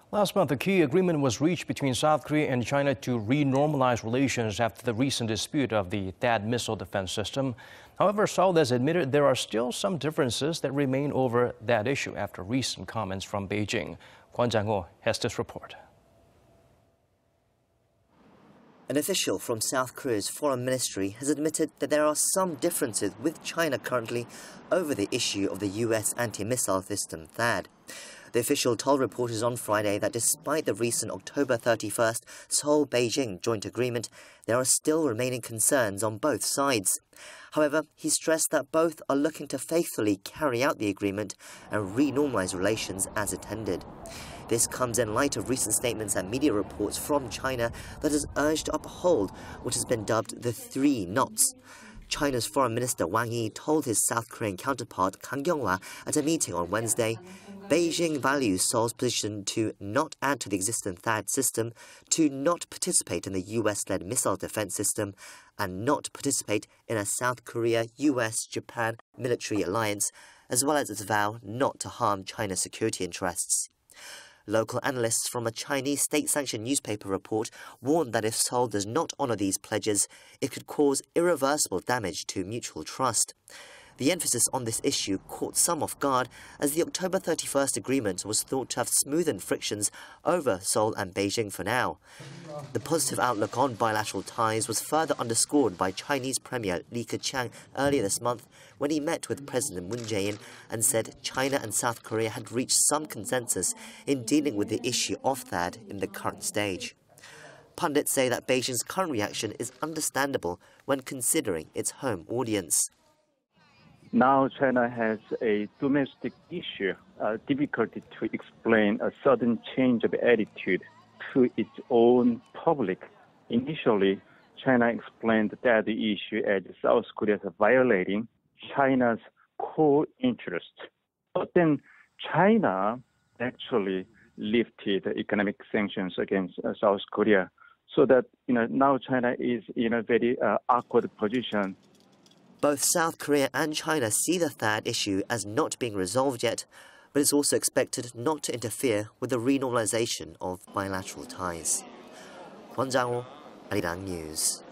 Last month, a key agreement was reached between South Korea and China to renormalize relations after the recent dispute of the THAAD missile defense system. However, Seoul has admitted there are still some differences that remain over that issue after recent comments from Beijing. Kwon Jang-ho has this report. An official from South Korea's foreign ministry has admitted that there are some differences with China currently over the issue of the US anti-missile system THAAD. The official told reporters on Friday that despite the recent October 31st Seoul-Beijing joint agreement, there are still remaining concerns on both sides. However, he stressed that both are looking to faithfully carry out the agreement and renormalize relations as intended. This comes in light of recent statements and media reports from China that has urged to uphold what has been dubbed the three knots. China's Foreign Minister Wang Yi told his South Korean counterpart Kang Kyung-hwa at a meeting on Wednesday, Beijing values Seoul's position to not add to the existing THAAD system, to not participate in the US-led missile defense system, and not participate in a South Korea-US-Japan military alliance, as well as its vow not to harm China's security interests. Local analysts from a Chinese state-sanctioned newspaper report warned that if Seoul does not honour these pledges, it could cause irreversible damage to mutual trust. The emphasis on this issue caught some off guard, as the October 31st agreement was thought to have smoothened frictions over Seoul and Beijing for now. The positive outlook on bilateral ties was further underscored by Chinese Premier Li Keqiang earlier this month when he met with President Moon Jae-in and said China and South Korea had reached some consensus in dealing with the issue of THAAD in the current stage. Pundits say that Beijing's current reaction is understandable when considering its home audience. Now China has a domestic issue, difficulty to explain a sudden change of attitude to its own public. Initially, China explained that the issue as South Korea violating China's core interests. But then China actually lifted economic sanctions against South Korea, so that now China is in a very awkward position. Both South Korea and China see the THAAD issue as not being resolved yet, but it's also expected not to interfere with the renormalization of bilateral ties. Kwon Jang-ho, Arirang News.